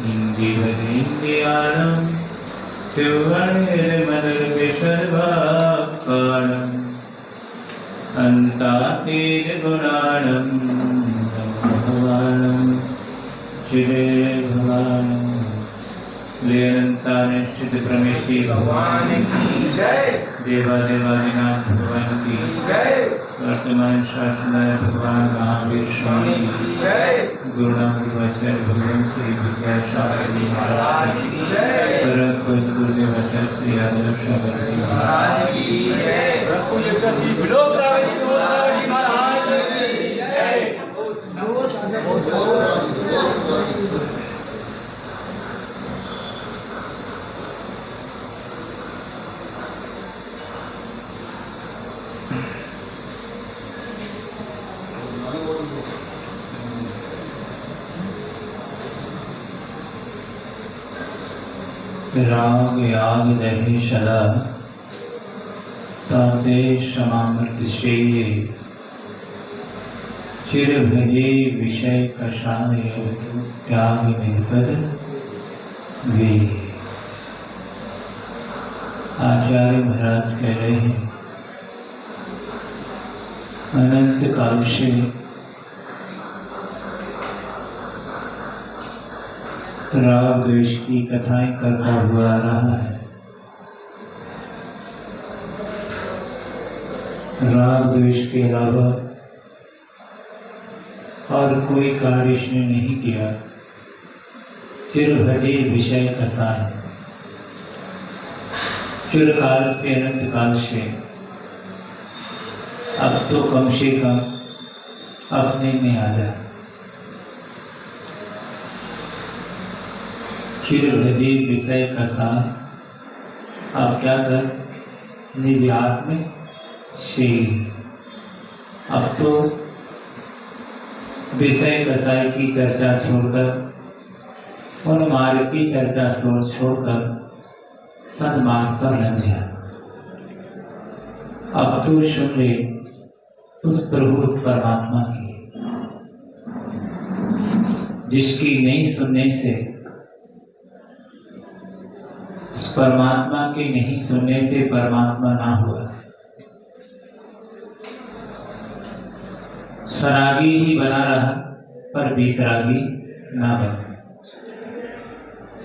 इंद्रियाणं त्रिवर्णिर्मलर्विषर्वाकारम् अन्तातीर्गुणाणं भगवानं चिदेभवानं लेनंतानिश्चित प्रमेशी भगवान की जय। देवादिनाथ भगवान की जय। वर्तमान शासनाय भगवान महावीर स्वामी की जय। गुरुनाम गुरुआचार्य भगवान श्री विद्याशास्त्री महाराज की जय। परम पूज्य गुरुदेव आचार्य श्री यादव सागर जी महाराज की जय। प्रभु श्री विनोद सागर जी महाराज की जय। राग याग दहे शला ताते क्षमामृत श्रेय चिर भजे विषय कषाय त्याग निर्भर वे। आचार्य महाराज कह रहे हैं अनंत काल से राग द्वेष की कथाएं करता हुआ आ रहा है। राग द्वेष के अलावा और कोई कार्य इसने नहीं किया। चिर भजे विषय कसाय, चिरकाल से अनंत काल से अब तो कम से कम अपने में आ जाए। चिर भजे विषय कसाय, अब क्या कर निज आत्म से अब तो विषय कसाय की चर्चा छोड़कर उन मार्ग की चर्चा छोड़कर सन्मार्ग पर लग जा। अब तो सुन ले उस प्रभु उस परमात्मा की, जिसकी नहीं सुनने से, परमात्मा के नहीं सुनने से परमात्मा ना हुआ। सरागी ही बना रहा पर वीतरागी ना बना।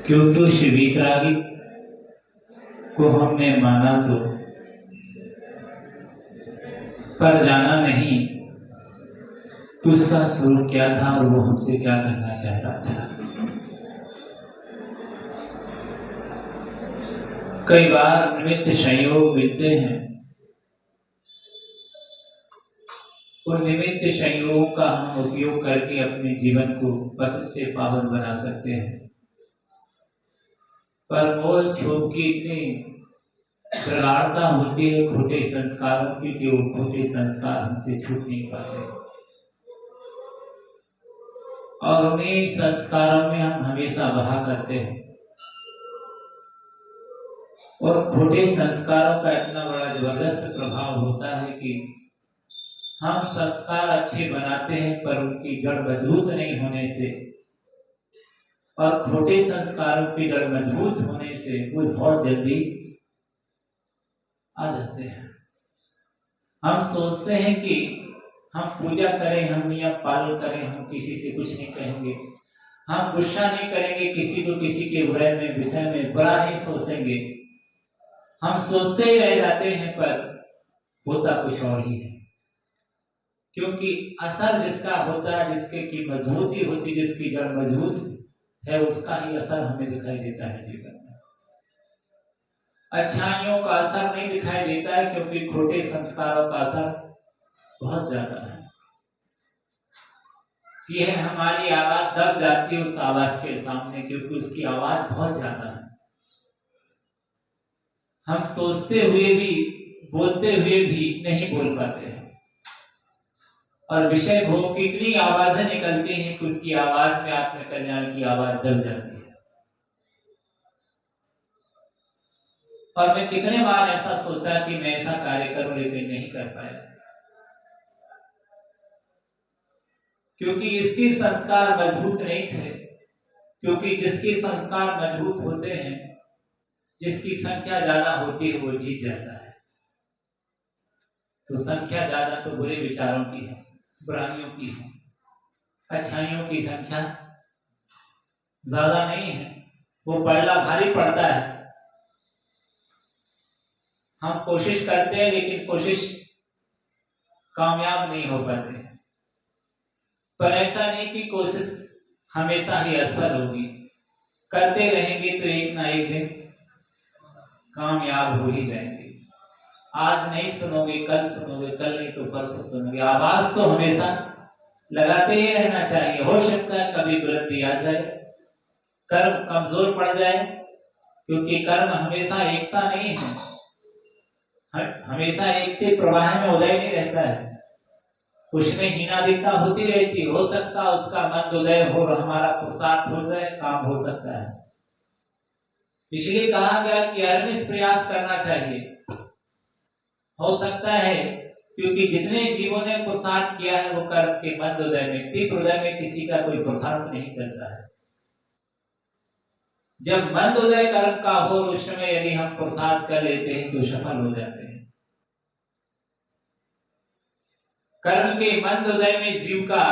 क्योंकि उस वीतरागी को हमने माना तो पर जाना नहीं उसका स्वरूप क्या था और वो हमसे क्या करना चाह रहा था। कई बार निमित्त संयोग मिलते हैं, उन निमित्त संयोगों का हम उपयोग करके अपने जीवन को पति से पावन बना सकते हैं। पर मोल क्षोभ की इतनी प्रगाढ़ता होती है खोटे संस्कारों की कि वो खोटे संस्कार हमसे छूट नहीं पाते और उन्हीं संस्कारों में हम हमेशा बहा करते हैं। और खोटे संस्कारों का इतना बड़ा जबरदस्त प्रभाव होता है कि हम संस्कार अच्छे बनाते हैं पर उनकी जड़ मजबूत नहीं होने से और खोटे संस्कारों की जड़ मजबूत होने से वो बहुत जल्दी आ जाते हैं। हम सोचते हैं कि हम पूजा करें, हम नियम पालन करें, हम किसी से कुछ नहीं कहेंगे, हम गुस्सा नहीं करेंगे किसी को, किसी के बुराई में विषय में बुरा नहीं सोचेंगे। हम सोचते ही रह जाते हैं पर होता कुछ और ही है। क्योंकि असर जिसका होता है, जिसके की मजबूती होती, जिसकी जड़ मजबूत है, उसका ही असर हमें दिखाई देता है जीवन में। अच्छाइयों का असर नहीं दिखाई देता है क्योंकि खोटे संस्कारों का असर बहुत ज्यादा है। यह हमारी आवाज दब जाती है उस आवाज के सामने क्योंकि उसकी आवाज बहुत ज्यादा है। हम सोचते हुए भी, बोलते हुए भी नहीं बोल पाते हैं और विषय भोग की इतनी आवाजें निकलती हैं कि उनकी आवाज में आत्म कल्याण की आवाज दब जाती है। और मैं कितने बार ऐसा सोचा कि मैं ऐसा कार्य करूं लेकिन नहीं कर पाया क्योंकि इसके संस्कार मजबूत नहीं थे। क्योंकि जिसके संस्कार मजबूत होते हैं, जिसकी संख्या ज्यादा होती है, वो जीत जाता है। तो संख्या ज्यादा तो बुरे विचारों की है, बुराइयों की है, अच्छाइयों की संख्या ज्यादा नहीं है। वो पलड़ा भारी पड़ता है। हम कोशिश करते हैं लेकिन कोशिश कामयाब नहीं हो पाते। पर ऐसा नहीं कि कोशिश हमेशा ही असफल होगी। करते रहेंगे तो एक ना एक दिन कामयाब हो ही जाएंगे। आज नहीं सुनोगे, कल सुनोगे, कल नहीं तो परसों सुनोगे। आवाज तो हमेशा लगाते ही रहना चाहिए। हो सकता है कभी बुलंदी आ जाए, कर्म कमजोर पड़ जाए, क्योंकि कर्म हमेशा एक सा नहीं है, हमेशा एक से प्रवाह में उदय नहीं रहता है। उसमें हीनादिकता होती रहती। हो सकता है उसका मंद उदय हो और हमारा पुरुषार्थ हो जाए, काम हो सकता है। इसलिए कहा गया कि अहर्निश प्रयास करना चाहिए। हो सकता है क्योंकि जितने जीवों ने पुरुषार्थ किया है वो कर्म के मंद उदय में, तीव्र उदय में किसी का कोई पुरुषार्थ नहीं चलता है। जब मंद उदय कर्म का हो उस समय यदि हम पुरुषार्थ कर लेते हैं तो सफल हो जाते हैं। कर्म के मंद उदय में जीव का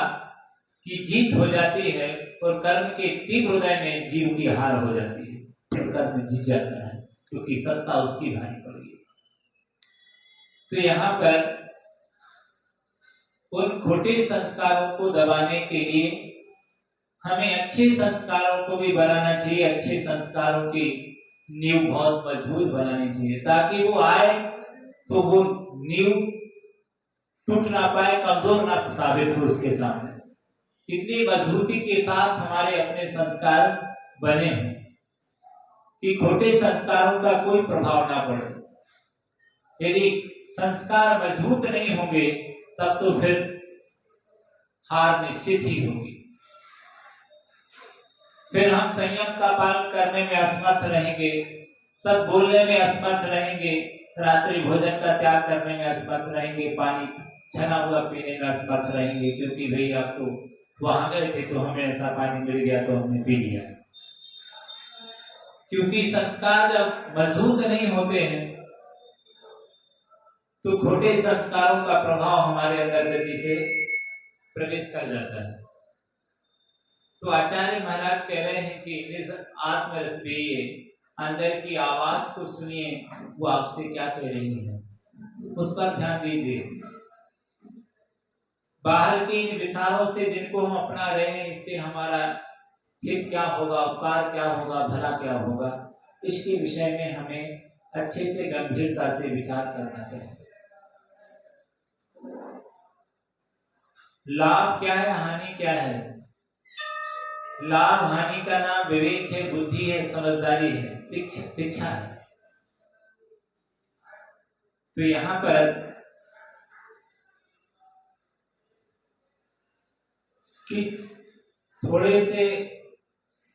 की जीत हो जाती है और कर्म के तीव्र उदय में जीव की हार हो जाती है। कर्म जीत जाता है क्योंकि सत्ता उसकी भारी पड़ गई। तो यहाँ पर उन खोटे संस्कारों को दबाने के लिए हमें अच्छे संस्कारों को भी बनाना चाहिए। अच्छे संस्कारों की नींव बहुत मजबूत बनानी चाहिए ताकि वो आए तो वो नींव टूट ना पाए, कमजोर ना साबित हो उसके सामने। इतनी मजबूती के साथ हमारे अपने संस्कार बने हैं कि खोटे संस्कारों का कोई प्रभाव ना पड़े। यदि संस्कार मजबूत नहीं होंगे तब तो फिर हार निश्चित ही होगी। फिर हम संयम का पालन करने में असमर्थ रहेंगे, सब बोलने में असमर्थ रहेंगे, रात्रि भोजन का त्याग करने में असमर्थ रहेंगे, पानी छना हुआ पीने में असमर्थ रहेंगे, क्योंकि भाई आप तो वहां गए थे तो हमें ऐसा पानी मिल गया तो हमने पी लिया। क्योंकि संस्कार जब मजबूत नहीं होते हैं तो खोटे संस्कारों का प्रभाव हमारे अंदर गति से प्रवेश कर जाता है। तो आचार्य महाराज कह रहे हैं कि इस आत्मरस पेये, अंदर की आवाज को सुनिए, वो आपसे क्या कह रही है, उस पर ध्यान दीजिए। बाहर के इन विचारों से जिनको हम अपना रहे हैं, इससे हमारा हित क्या होगा, उपकार क्या होगा, भला क्या होगा, इसके विषय में हमें अच्छे से गंभीरता से विचार करना चाहिए। लाभ क्या है, हानि क्या है? लाभ हानि का नाम विवेक है, बुद्धि है, समझदारी है, शिक्षा है। तो यहां पर कि थोड़े से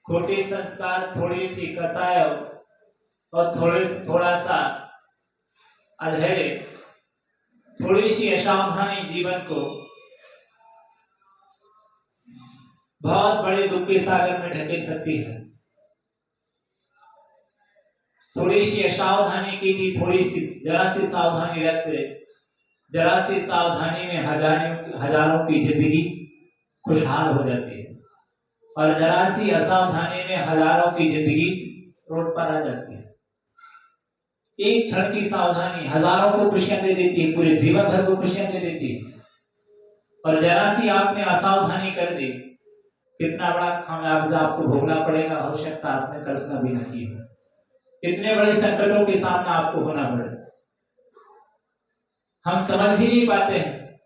खोटे संस्कार, थोड़ी सी कसाय और थोड़ा सा अधैर्य, थोड़ी सी असावधानी जीवन को बहुत बड़े दुख के सागर में ढकेल सकती है। थोड़ी सी असावधानी की थी, थोड़ी सी जरा सी सावधानी रखते, जरा सी सावधानी में हजारों की जिंदगी खुशहाल हो जाती है और जरा सी असावधानी में हजारों की जिंदगी रोड पर आ जाती है। एक क्षण की सावधानी हजारों को खुशियां दे देती है, पूरे जीवन भर को खुशियां दे देती है। और जरा सी आपने असावधानी कर दी, कितना बड़ा खामियाजा आपको भोगना पड़ेगा, हो सकता आपने कल्पना भी नहीं की हो। इतने बड़े संकटों के सामने आपको होना पड़े, हम समझ ही नहीं पाते हैं,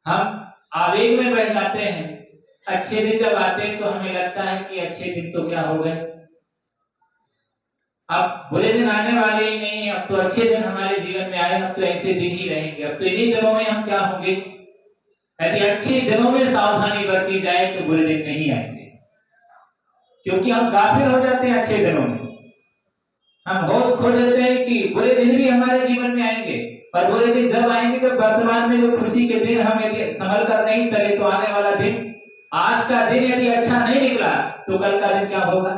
हम आवेग में बह जाते हैं। अच्छे दिन जब आते हैं तो हमें लगता है कि अच्छे दिन तो क्या हो गए, अब बुरे दिन आने वाले ही नहीं है, अब तो अच्छे दिन हमारे जीवन में आए, अब तो ऐसे दिन ही रहेंगे, अब तो इन्हीं दिनों में हम क्या होंगे। यदि अच्छे दिनों में सावधानी बरती जाए तो बुरे दिन नहीं आएंगे, क्योंकि हम गाफिल हो जाते हैं अच्छे दिनों में। हम होश खो देते हैं कि बुरे दिन भी हमारे जीवन में आएंगे, और बुरे दिन जब आएंगे जब वर्तमान में जो खुशी के दिन हम यदि संभल कर नहीं सके तो आने वाला दिन आज का दिन यदि अच्छा नहीं निकला तो कल का दिन क्या होगा?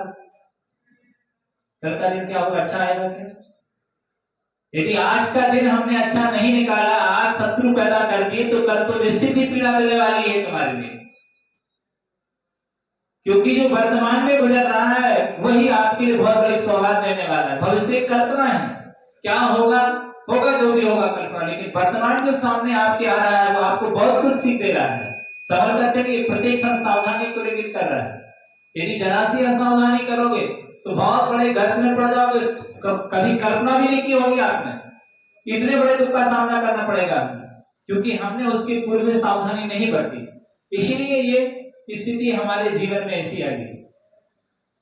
कल का दिन क्या होगा? अच्छा आएगा क्या? यदि आज का दिन हमने अच्छा नहीं निकाला, आज शत्रु पैदा कर दिए, तो कल तो निश्चित ही पीड़ा मिलने वाली है तुम्हारे लिए। क्योंकि जो वर्तमान में गुजर रहा है वही आपके लिए बहुत बड़ी सौगात देने वाला है। भविष्य कल्पना है, क्या होगा होगा, जो भी होगा कल्पना, लेकिन वर्तमान जो सामने आपके आ रहा है वो आपको बहुत कुछ सीख दे रहा है। समझ कर चलिए, प्रत्येक क्षण सावधानी को इंगित कर रहा है। यदि जरा सी असावधानी करोगे तो बहुत बड़े गर्त में पड़ जाओगे। कभी कल्पना भी नहीं की होगी आपने, इतने बड़े दुख का सामना करना पड़ेगा, क्योंकि हमने उसके पूर्व में सावधानी नहीं बरती। इसीलिए ये स्थिति हमारे जीवन में ऐसी आ गई।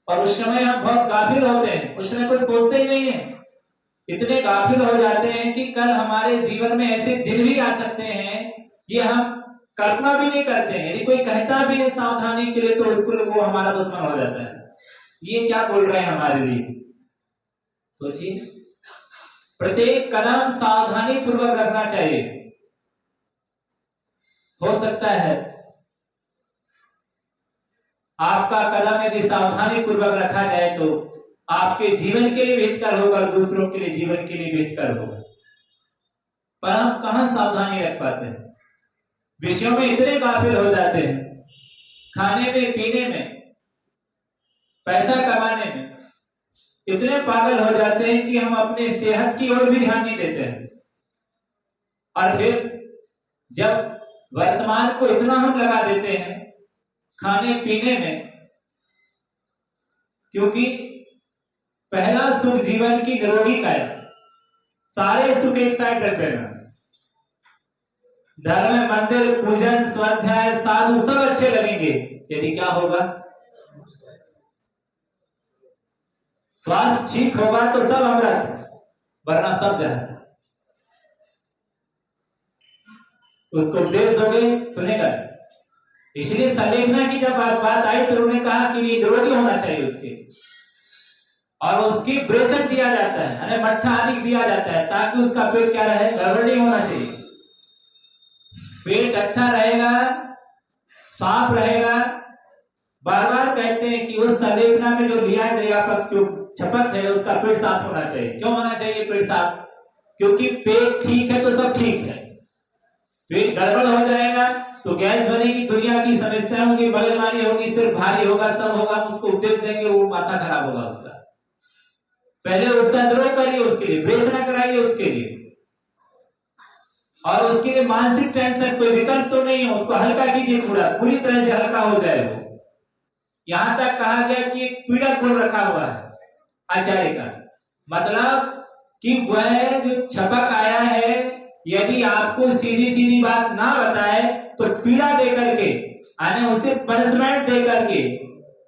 और उस समय हम बहुत गाफिल होते हैं, उस समय कुछ सोचते ही नहीं है, इतने गाफिल हो जाते हैं कि कल हमारे जीवन में ऐसे दिन भी आ सकते हैं, ये हम कल्पना भी नहीं करते हैं। यदि कोई कहता भी है सावधानी के लिए तो उसको वो हमारा दुश्मन हो जाता है। ये क्या बोल रहे हैं हमारे लिए? सोचिए, प्रत्येक कदम सावधानी पूर्वक रखना चाहिए। हो सकता है आपका कदम यदि सावधानी पूर्वक रखा जाए तो आपके जीवन के लिए भी हितकर होगा और दूसरों के लिए जीवन के लिए भी हितकर होगा। पर हम कहां सावधानी रख पाते हैं? विषयों में इतने गाफिल हो जाते हैं, खाने में, पीने में, पैसा कमाने में इतने पागल हो जाते हैं कि हम अपनी सेहत की ओर भी ध्यान नहीं देते हैं। और फिर जब वर्तमान को इतना हम लगा देते हैं खाने पीने में, क्योंकि पहला सुख जीवन की निरोगी का है, सारे सुख एक साइड रख देना। धर्म, मंदिर, पूजन, स्वाध्याय, साधु सब अच्छे लगेंगे, यदि क्या होगा? स्वास्थ्य ठीक होगा तो सब अमृत, वरना सब जहर। उसको उपदेश दोगे सुनेगा। इसलिए संलेखना की जब बात आई तो उन्होंने कहा कि ये निरोगी होना चाहिए उसके, और उसकी ब्रेचक दिया जाता है, यानी मट्ठा आदि दिया जाता है, ताकि उसका पेट क्या रहे? गड़बड़ नहीं होना चाहिए। पेट अच्छा रहेगा, साफ रहेगा। बार बार कहते हैं कि उस संलेखना में जो लिया है जो छपक है उसका पेट साफ होना चाहिए। क्यों होना चाहिए पेट साफ? क्योंकि पेट ठीक है तो सब ठीक है। पेट गड़बड़ हो जाएगा तो गैस बनेगी, दुनिया की समस्या होगी, मगजमारी होगी, सिर भारी होगा, सब होगा। उसको उपदेश देंगे, वो माथा खराब होगा उसका। पहले उसका द्रोह करिए, उसके लिए ब्रेस ना कराइए उसके लिए, और उसके लिए मानसिक टेंशन कोई विकल्प तो नहीं है। उसको हल्का कीजिए, पूरी तरह से हल्का हो जाए वो। यहां तक कहा गया कि एक पीड़क गुण रखा हुआ है आचार्य का, मतलब कि वह जो छपक आया है, यदि आपको सीधी सीधी बात ना बताए तो पीड़ा दे करके, यानी उसे पनिशमेंट दे करके,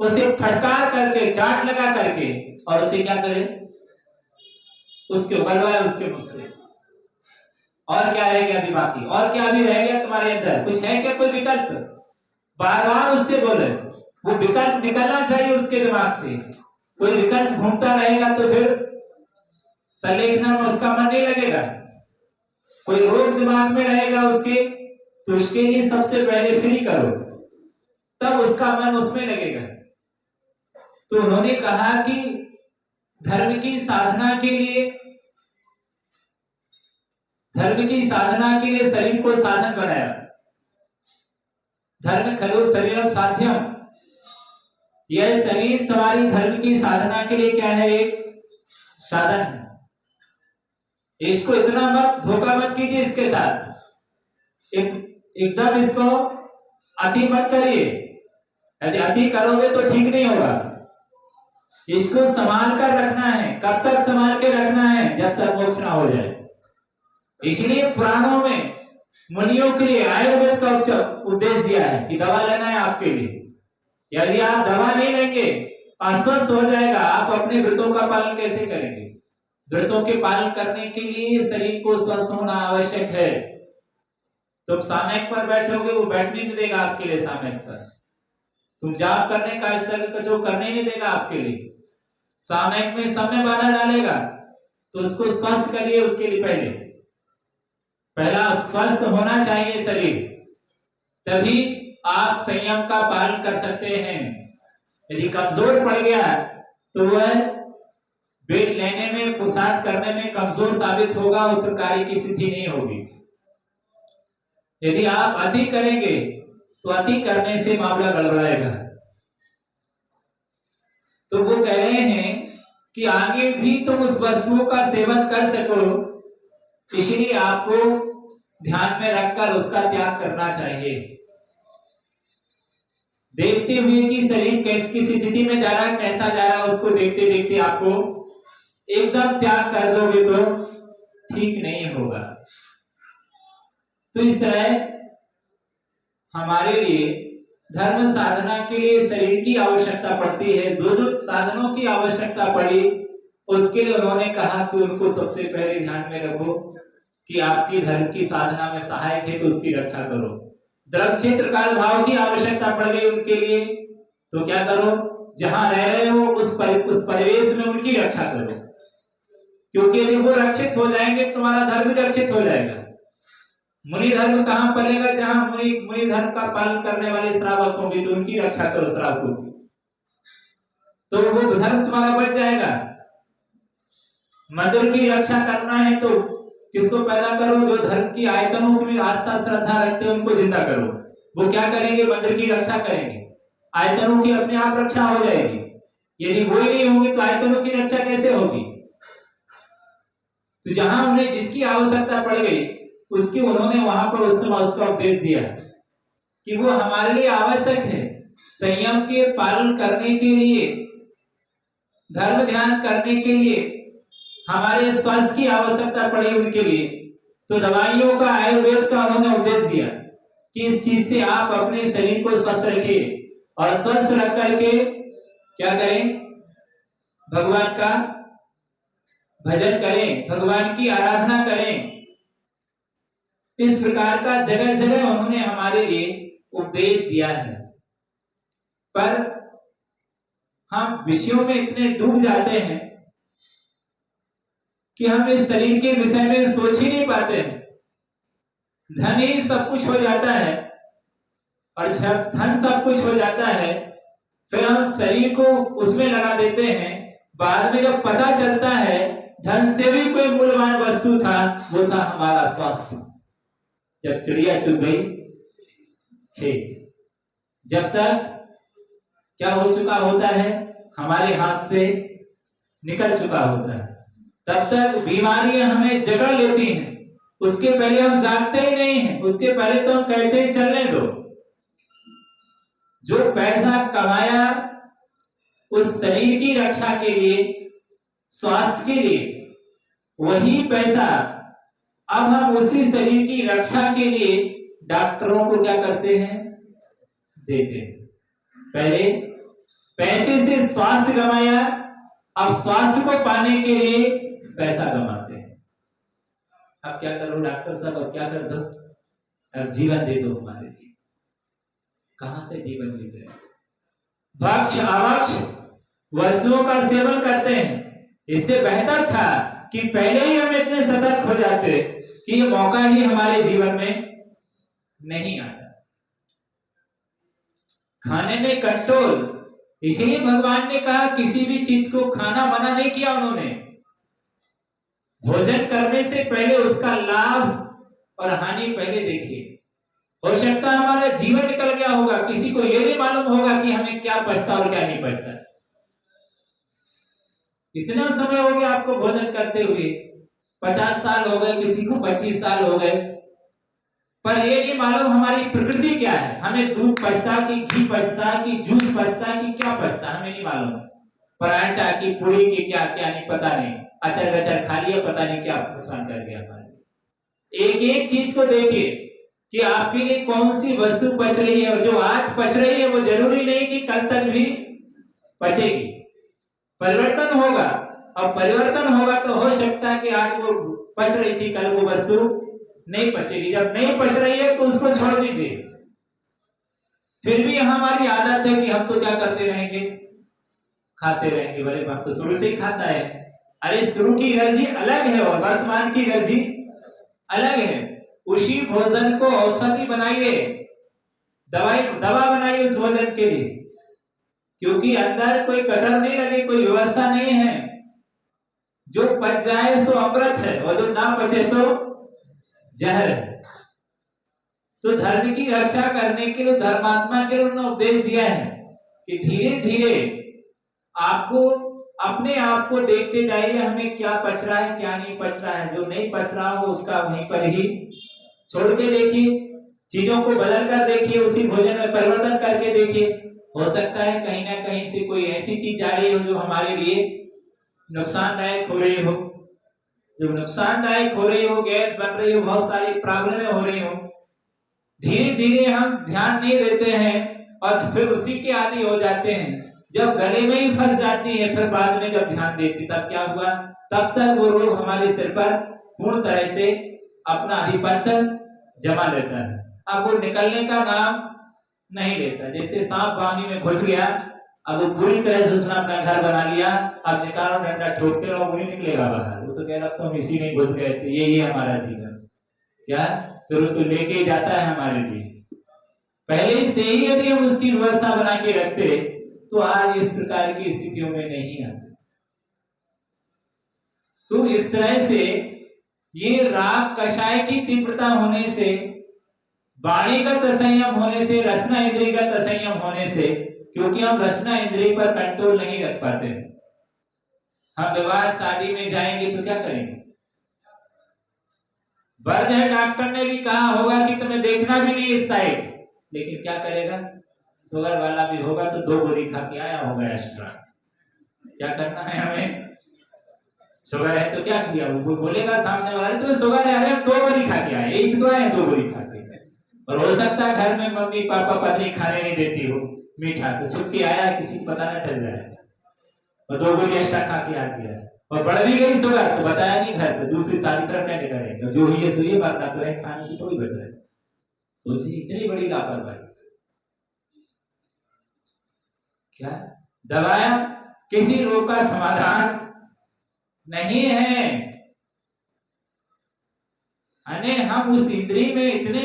उसे फटकार करके, डांट लगा करके, और उसे क्या करे? उसके उगलवाए उसके मुंह से। और क्या रह गया अभी बाकी? और क्या अभी रह गया तुम्हारे अंदर? कुछ है क्या कोई विकल्प? बार बार उससे बोले, वो विकल्प निकलना चाहिए उसके दिमाग से। कोई विकल्प घूमता रहेगा तो फिर संलेखना में उसका मन नहीं लगेगा। कोई रोग दिमाग में रहेगा उसके, तो उसके लिए सबसे पहले फ्री करो, तब उसका मन उसमें लगेगा। तो उन्होंने कहा कि धर्म की साधना के लिए शरीर को साधन बनाया। धर्म खलु शरीरम साध्यम, यह शरीर तुम्हारी धर्म की साधना के लिए क्या है? एक साधन है। इसको इतना मत धोखा मत कीजिए इसके साथ, एकदम इसको अति मत करिए। यदि अति करोगे तो ठीक नहीं होगा। इसको संभाल कर रखना है। कब तक संभाल के रखना है? जब तक मोक्ष ना हो जाए। इसलिए पुराणों में मुनियों के लिए आयुर्वेद का उपदेश दिया है कि दवा लेना है आपके लिए। यदि आप दवा नहीं लेंगे, अस्वस्थ हो जाएगा, आप अपने व्रतों का पालन कैसे करेंगे? व्रतों के पालन करने के लिए शरीर को स्वस्थ होना आवश्यक है। तुम सामयिक पर बैठोगे, वो बैठने नहीं देगा आपके लिए। सामयिक पर तुम जाप करने का शरीर का जो करने नहीं देगा आपके लिए। सामयिक में समय बाधा डालेगा, तो उसको स्वस्थ करिए। उसके लिए पहला स्वस्थ होना चाहिए शरीर, तभी आप संयम का पालन कर सकते हैं। यदि कमजोर पड़ गया तो वह वेट लेने में, पुरुषार्थ करने में कमजोर साबित होगा, उस कार्य की सिद्धि नहीं होगी। यदि आप अति करेंगे तो अति करने से मामला गड़बड़ाएगा। तो वो कह रहे हैं कि आगे भी तुम उस वस्तुओं का सेवन कर सको, इसलिए आपको ध्यान में रखकर उसका त्याग करना चाहिए। देखते हुए कि शरीर किस स्थिति में जा रहा है, कैसा जा रहा है, उसको देखते देखते आपको एकदम त्याग कर दोगे तो ठीक नहीं होगा। तो इस तरह हमारे लिए धर्म साधना के लिए शरीर की आवश्यकता पड़ती है। जो साधनों की आवश्यकता पड़ी उसके लिए उन्होंने कहा कि उनको सबसे पहले ध्यान में रखो कि आपकी धर्म की साधना में सहायक है तो उसकी रक्षा करो। द्रव क्षेत्र काल भाव की आवश्यकता पड़ गई उनके लिए तो क्या करो, जहां रह रहे हो उस परिवेश में उनकी रक्षा करो, क्योंकि यदि वो रक्षित हो जाएंगे तुम्हारा धर्म भी रक्षित हो जाएगा। मुनि धर्म कहां पड़ेगा, जहां मुनि धर्म का पालन करने वाले श्रावक होंगे तो उनकी रक्षा करो, श्रावकों की, तो वो धर्म तुम्हारा बच जाएगा। मंदिर की रक्षा करना है तो किसको पैदा करो, जो धर्म की आयतनों की आस्था श्रद्धा रखते हैं उनको जिंदा करो। वो क्या करेंगे, मंदिर की रक्षा करेंगे, आयतनों की अपने आप रक्षा हो जाएगी। यदि वो ही नहीं होंगे तो आयतनों की रक्षा कैसे होगी। तो जहां उन्हें जिसकी आवश्यकता पड़ गई उसकी उन्होंने वहां पर उस समय उसका उपदेश दिया कि वो हमारे लिए आवश्यक है। संयम के पालन करने के लिए, धर्म ध्यान करने के लिए हमारे स्वास्थ्य की आवश्यकता पड़ी उनके लिए, तो दवाइयों का, आयुर्वेद का उन्होंने उपदेश दिया कि इस चीज से आप अपने शरीर को स्वस्थ रखिए और स्वस्थ रख करके क्या करें, भगवान का भजन करें, भगवान की आराधना करें। इस प्रकार का जगह जगह उन्होंने हमारे लिए उपदेश दिया है। पर हम विषयों में इतने डूब जाते हैं कि हम इस शरीर के विषय में सोच ही नहीं पाते हैं। धन ही सब कुछ हो जाता है और जब धन सब कुछ हो जाता है फिर हम शरीर को उसमें लगा देते हैं। बाद में जब पता चलता है धन से भी कोई मूल्यवान वस्तु था, वो था हमारा स्वास्थ्य। जब चिड़िया चुग गई खेत, जब तक क्या हो चुका होता है, हमारे हाथ से निकल चुका होता है, तब तक बीमारियां हमें जकड़ लेती हैं। उसके पहले हम जागते ही नहीं हैं, उसके पहले तो हम कहते हैं चलने दो। जो पैसा कमाया उस शरीर की रक्षा के लिए, स्वास्थ्य के लिए, वही पैसा अब हम उसी शरीर की रक्षा के लिए डॉक्टरों को क्या करते हैं, देते हैं। पहले पैसे से स्वास्थ्य गंवाया, अब स्वास्थ्य को पाने के लिए पैसा कमाते हैं। अब क्या करो डॉक्टर साहब, अब क्या कर दो, अब जीवन दे दो हमारे लिए। कहां से जीवन मिल जाए। भक्ष अभक्ष वस्तुओं का सेवन करते हैं। इससे बेहतर था कि पहले ही हम इतने सतर्क हो जाते कि ये मौका ही हमारे जीवन में नहीं आता। खाने में कंट्रोल, इसलिए भगवान ने कहा किसी भी चीज को खाना मना नहीं किया उन्होंने। भोजन करने से पहले उसका लाभ और हानि पहले देखिए। हो सकता है हमारा जीवन निकल गया होगा, किसी को यह नहीं मालूम होगा कि हमें क्या पछता और क्या नहीं पछता। इतना समय हो गया आपको भोजन करते हुए, 50 साल हो गए, किसी को 25 साल हो गए, पर ये नहीं मालूम हमारी प्रकृति क्या है। हमें दूध पछता कि घी पछता कि जूस पछता कि क्या पछता, हमें नहीं मालूम। पराठा की, पूरी की, क्या क्या नहीं पता नहीं, अचर गचर खा लिया, पता नहीं क्या नुकसान कर गया हमारे। एक एक चीज को देखिए कि आपके लिए कौन सी वस्तु पच रही है, और जो आज पच रही है वो जरूरी नहीं कि कल तक भी पचेगी। परिवर्तन होगा, और परिवर्तन होगा तो हो सकता है कि आज वो पच रही थी, कल वो वस्तु नहीं पचेगी। जब नहीं पच रही है तो उसको छोड़ दीजिए। फिर भी हमारी आदत है कि हम तो क्या करते रहेंगे, खाते रहेंगे। बोले बाप तो शुरू से ही खाता है। अरे शुरू की एनर्जी अलग है और वर्तमान की एनर्जी अलग है। उसी भोजन को औषधि बनाइए। दवा बनाई उस भोजन के लिए, क्योंकि अंदर कोई कटर नहीं लगे, कोई व्यवस्था नहीं है। जो पच जाए सो अमृत है और जो ना पचे सो जहर है। तो धर्म की रक्षा करने के लिए धर्मात्मा के लिए उन्होंने उपदेश दिया है कि धीरे धीरे आपको अपने आप को देखते जाइए, हमें क्या पच रहा है क्या नहीं पच रहा है। जो नहीं पच रहा हो उसका वहीं पर ही छोड़ के देखिए, चीजों को बदल कर देखिए, उसी भोजन में परिवर्तन करके देखिए। हो सकता है कहीं ना कहीं से कोई ऐसी चीज जा रही हो जो हमारे लिए नुकसानदायक हो रही हो, जो नुकसानदायक हो रही हो, गैस बन रही हो, बहुत सारी प्रॉब्लमें हो रही हो। धीरे धीरे हम ध्यान नहीं देते हैं और फिर उसी के आदी हो जाते हैं। जब गले में ही फंस जाती है, फिर बाद में जब ध्यान देती तब क्या हुआ, तब तक वो रोग हमारे सिर पर पूर्ण तरह से अपना आधिपत्य जमा लेता है। अब वो निकलने का नाम नहीं लेता। जैसे सांप पानी में घुस गया, अब वो पूरी तरह से उसने अपना घर बना लिया, अब निकालो डंडा ठोकते रहो, वो नहीं निकलेगा बाहर। वो तो कह रहा तुम इसी में घुस गए थे, ये हमारा जीवन क्या, फिर वो तो लेके ही जाता है हमारे लिए। पहले से ही यदि हम उसकी व्यवस्था बना के रखते तो आज इस प्रकार की स्थितियों में नहीं आते। तो इस तरह से ये राग कषाय की तीव्रता होने से, वाणीगत असंयम होने से, रसना इंद्रियगत असंयम होने से, क्योंकि हम रसना इंद्रिय पर कंट्रोल नहीं रख पाते। हम विवाह शादी में जाएंगे तो क्या करेंगे, वर्द है, डॉक्टर ने भी कहा होगा कि तुम्हें देखना भी नहीं इस साइड, लेकिन क्या करेगा, शुगर वाला भी होगा तो 2 गोली खा के आया होगा एक्स्ट्रा। क्या करना है हमें, शुगर है तो क्या किया, वो बोलेगा सामने वाला तो शुगर है, अरे हम 2 गोली खा के आए, यही तो आए 2 गोली खा के। और हो सकता है घर में मम्मी पापा पत्नी खाने नहीं देती हो मीठा, तो छुप के आया, किसी को पता ना चल जाए और 2 गोली एक्स्ट्रा खा के आ गया, और बढ़ भी गई शुगर तो बताया नहीं घर पे, दूसरी सारी तरफ कैसे करेंगे, जो ही है तो ये बात आप है, खाने से थोड़ी बच रहे। सोचिए इतनी बड़ी लापरवाही। क्या दवाया किसी रोग का समाधान नहीं है। अने हम उस इंद्रिय में इतने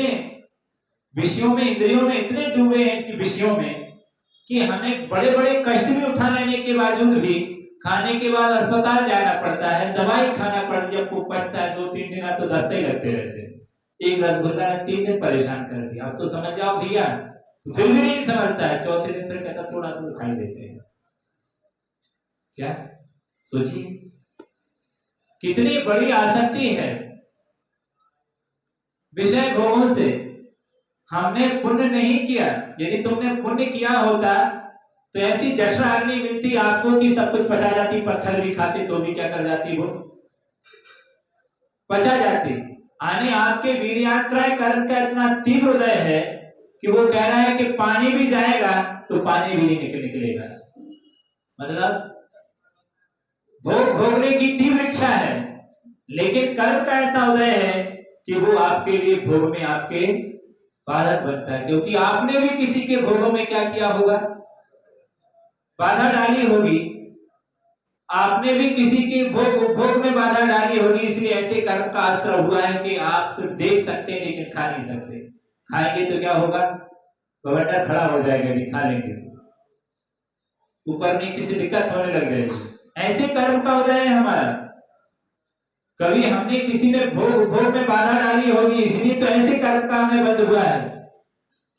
विषयों में, इंद्रियों में इतने डूबे हैं कि विषयों में, कि हमें बड़े बड़े कष्ट भी उठा लेने के बावजूद भी खाने के बाद अस्पताल जाना पड़ता है, दवाई खाना पड़ता है। जब वो पचता है 2-3 दिन तो दस्ते ही लगते रहते हैं। एक रसगुल्ला ने 3 दिन परेशान कर दिया, अब तो समझ जाओ भैया, तो फिर भी नहीं समझता है, चौथे दिन फिर कहता थोड़ा सा खाई देते हैं। क्या सोचिए कितनी बड़ी आसक्ति है विषय भोगों से। हमने पुण्य नहीं किया, यदि तुमने पुण्य किया होता तो ऐसी जठरा अग्नि मिलती आपको कि सब कुछ पचा जाती, पत्थर भी खाते तो भी क्या कर जाती, वो पचा जाती। आने आपके वीर्यात्रय कर्म का इतना तीव्र उदय है कि वो कह रहा है कि पानी भी जाएगा तो पानी भी नहीं निकलेगा। मतलब भोग भोगने की तीव्र इच्छा है, लेकिन कर्म का ऐसा उदय है कि वो आपके लिए भोग में आपके बाधक बनता है, क्योंकि आपने भी किसी के भोगों में क्या किया होगा, बाधा डाली होगी। आपने भी किसी की भोग में बाधा डाली होगी, इसलिए ऐसे कर्म का आश्रय हुआ है कि आप सिर्फ देख सकते हैं लेकिन खा नहीं सकते। खाएंगे तो क्या होगा, बवंडर खड़ा हो जाएगा, यदि खा लेंगे तो ऊपर नीचे से दिक्कत होने लग जाएगी। ऐसे कर्म का उदय है हमारा। कभी हमने किसी ने भोग में बाधा डाली होगी, इसलिए तो ऐसे कर्म का हमें बंध हुआ है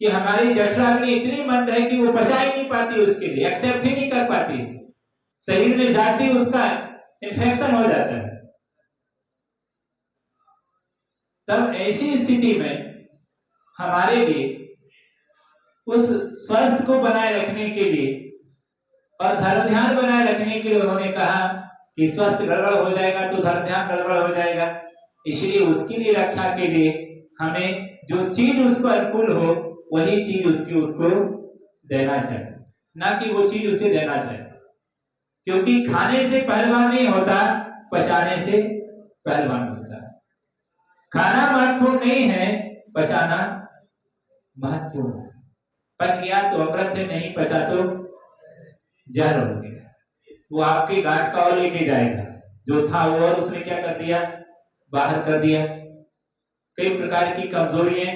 कि हमारी जठराग्नि इतनी मंद है कि वो पचा ही नहीं पाती, उसके लिए एक्सेप्ट ही नहीं कर पाती, शरीर में जाती उसका इन्फेक्शन हो जाता है। तब ऐसी स्थिति में हमारे लिए उस स्वास्थ्य को बनाए रखने के लिए और धर्म ध्यान बनाए रखने के लिए उन्होंने कहा कि स्वास्थ्य गड़बड़ हो जाएगा तो धर्म ध्यान गड़बड़ हो जाएगा। इसलिए उसके लिए रक्षा के लिए हमें जो चीज उसको अनुकूल हो वही चीज उसको देना चाहिए, ना कि वो चीज उसे देना चाहिए। क्योंकि खाने से पहलवान नहीं होता, पचाने से पहलवान होता है। खाना महत्वपूर्ण नहीं है, पचाना महत्वपूर्ण है। पच गया तो अमृत है, नहीं पचा तो जहर हो गया। वो आपके गांठ का और लेके जाएगा, जो था वो और उसने क्या कर दिया, बाहर कर दिया। कई प्रकार की कमजोरियां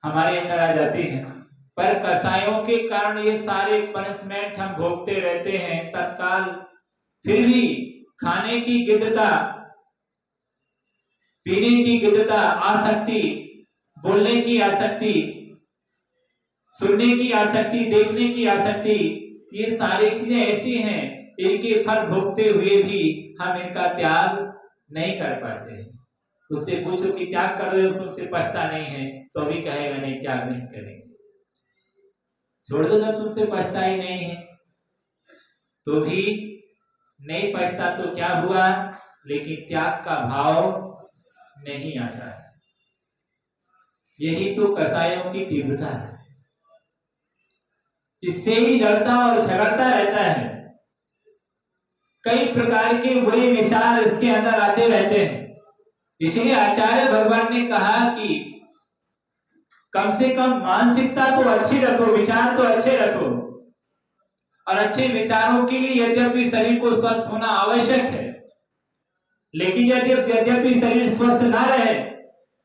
हमारे अंदर आ जाती हैं। पर कसायों के कारण ये सारे पनिशमेंट हम भोगते रहते हैं तत्काल, फिर भी खाने की गिद्धता, पीने की गिद्धता, आसक्ति, बोलने की आसक्ति, सुनने की आसक्ति, देखने की आसक्ति, ये सारी चीजें ऐसी हैं, इनके फल भोगते हुए भी हम इनका त्याग नहीं कर पाते। उससे पूछो कि त्याग कर रहे हो, तुमसे पछता नहीं है, तो भी कहेगा नहीं, त्याग नहीं करेंगे। छोड़ दो, जब तुमसे पछता ही नहीं है तो भी नहीं पछता तो क्या हुआ, लेकिन त्याग का भाव नहीं आता है। यही तो कसायों की तीव्रता है, इससे ही लड़ता और झगड़ता रहता है। कई प्रकार के बुरे विचार इसके अंदर आते रहते हैं। इसलिए आचार्य भगवान ने कहा कि कम से कम मानसिकता तो अच्छी रखो, विचार तो अच्छे रखो, और अच्छे विचारों के लिए यद्यपि शरीर को स्वस्थ होना आवश्यक है, लेकिन यद्यपि शरीर स्वस्थ ना रहे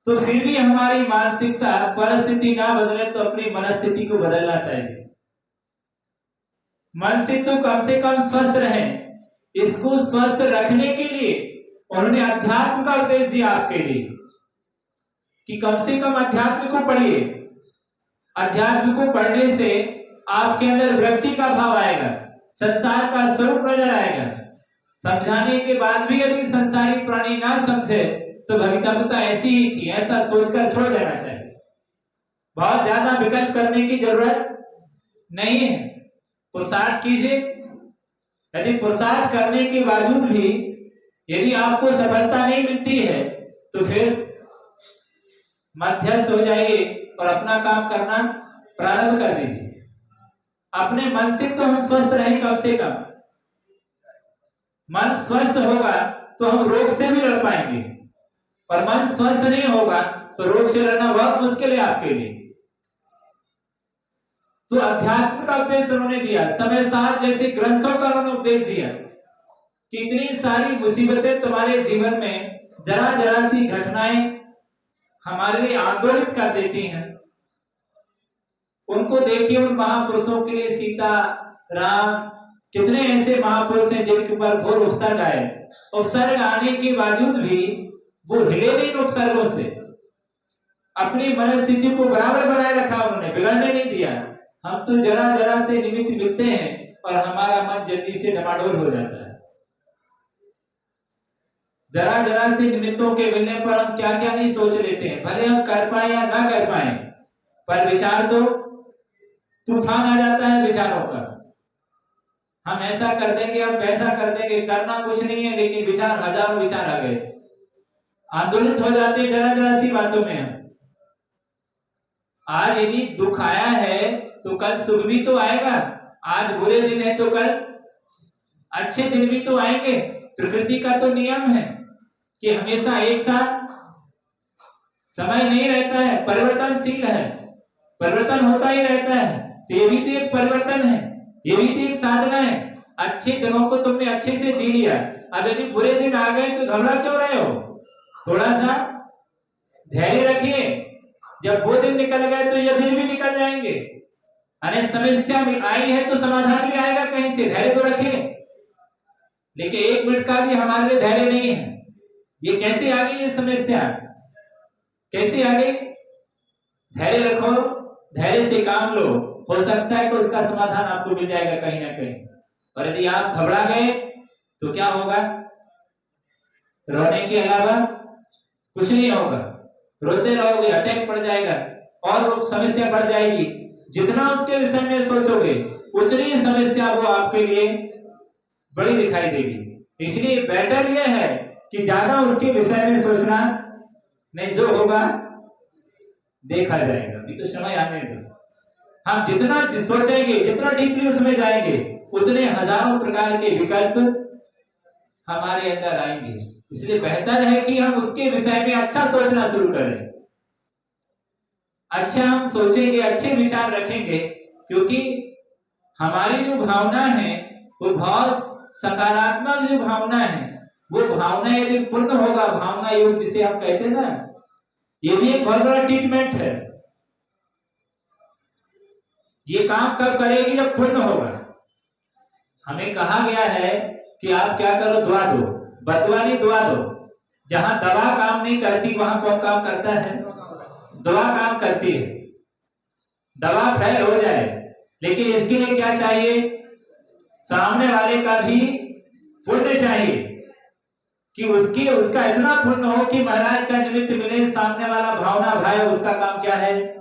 तो फिर भी हमारी मानसिकता, परिस्थिति ना बदले तो अपनी मनस्थिति को बदलना चाहिए। मन से तो कम से कम स्वस्थ रहे। इसको स्वस्थ रखने के लिए उन्होंने अध्यात्म का उपदेश दिया आपके लिए कि कम से कम अध्यात्म को पढ़िए। अध्यात्म को पढ़ने से आपके अंदर विरक्ति का भाव आएगा, संसार का स्वरूप नजर आएगा। समझाने के बाद भी यदि संसारी प्राणी ना समझे तो भवितव्यता ऐसी ही थी, ऐसा सोचकर छोड़ देना चाहिए। बहुत ज्यादा विकल्प करने की जरूरत नहीं है, पुरुषार्थ कीजिए। यदि पुरुषार्थ करने के बावजूद भी यदि आपको सफलता नहीं मिलती है तो फिर मध्यस्थ हो जाइए और अपना काम करना प्रारंभ कर दीजिए। अपने मन से तो हम स्वस्थ रहें, कम से कम मन स्वस्थ होगा तो हम रोग से भी लड़ पाएंगे, और मन स्वस्थ नहीं होगा तो रोग से लड़ना बहुत मुश्किल है आपके लिए। तो अध्यात्म का उपदेश उन्होंने दिया, समय सार जैसे ग्रंथों का उन्होंने उपदेश दिया कि इतनी सारी मुसीबतें तुम्हारे जीवन में, जरा जरा सी घटनाएं हमारे लिए आंदोलित कर देती हैं। उनको देखिए, उन महापुरुषों के लिए सीता, राम, कितने ऐसे महापुरुष हैं जिनके ऊपर घोर उपसर्ग आए। उपसर्ग आने के बावजूद भी वो हिले नहीं उपसर्गों से, अपनी मनस्थिति को बराबर बनाए रखा उन्होंने, बिगड़ने नहीं दिया। हम तो जरा जरा से निमित्त मिलते हैं और हमारा मन जल्दी से डमाडोल हो जाता है। जरा जरा से निमित्तों के मिलने पर हम क्या क्या नहीं सोच लेते हैं, भले हम कर पाए या ना कर पाए, पर विचार तो तूफान आ जाता है विचारों का। हम ऐसा कर देंगे, हम वैसा कर देंगे, करना कुछ नहीं है लेकिन विचार, हजारों विचार आ गए, आंदोलित हो जाते हैं जरा जरा सी बातों में। हम आज यदि दुख आया है तो कल सुख भी तो आएगा, आज बुरे दिन है तो कल अच्छे दिन भी तो आएंगे। प्रकृति का तो नियम है कि हमेशा एक साथ समय नहीं रहता है, परिवर्तनशील है, परिवर्तन होता ही रहता है। तो ये भी तो एक परिवर्तन है, ये भी तो एक साधना है। अच्छे दिनों को तुमने अच्छे से जी लिया, अब यदि बुरे दिन आ गए तो घबरा क्यों रहे हो? थोड़ा सा धैर्य रखिए, जब वो दिन निकल गए तो ये दिन भी निकल जाएंगे। अनेक समस्या आई है तो समाधान भी आएगा कहीं से, धैर्य तो रखिए। लेकिन एक मिनट का भी हमारे लिए धैर्य नहीं है। ये कैसे आ गई, ये समस्या कैसे आ गई? धैर्य रखो, धैर्य से काम लो, हो सकता है कि उसका समाधान आपको मिल जाएगा कहीं ना कहीं। और यदि आप घबरा गए तो क्या होगा? रोने के अलावा कुछ नहीं होगा, रोते रहोगे, अटैक पड़ जाएगा और समस्या बढ़ जाएगी। जितना उसके विषय में सोचोगे उतनी समस्या वो आपके लिए बड़ी दिखाई देगी। इसलिए बेटर यह है कि ज्यादा उसके विषय में सोचना नहीं, जो होगा देखा जाएगा। अभी तो समय आने दो, हम जितना सोचेंगे, जितना डीपली उसमें जाएंगे, उतने हजारों प्रकार के विकल्प हमारे अंदर आएंगे। इसलिए बेहतर है कि हम उसके विषय में अच्छा सोचना शुरू करें। अच्छा हम सोचेंगे, अच्छे विचार रखेंगे, क्योंकि हमारी जो भावना है वो बहुत सकारात्मक जो भावना है, वो भावना यदि पूर्ण होगा, भावना योग जिसे हम कहते हैं ना, ये भी एक बहुत बड़ा ट्रीटमेंट है। ये काम कब करेगी? जब पुण्य होगा। हमें कहा गया है कि आप क्या करो? दुआ दो, बदुआ नहीं दुआ दो। जहां दवा काम नहीं करती वहां कौन काम करता है? दुआ काम करती है। दवा फेल हो जाए, लेकिन इसके लिए क्या चाहिए? सामने वाले का भी पुण्य चाहिए कि उसका इतना पुण्य हो कि महाराज का निमित्त मिले, सामने वाला भावना भाई उसका काम क्या है?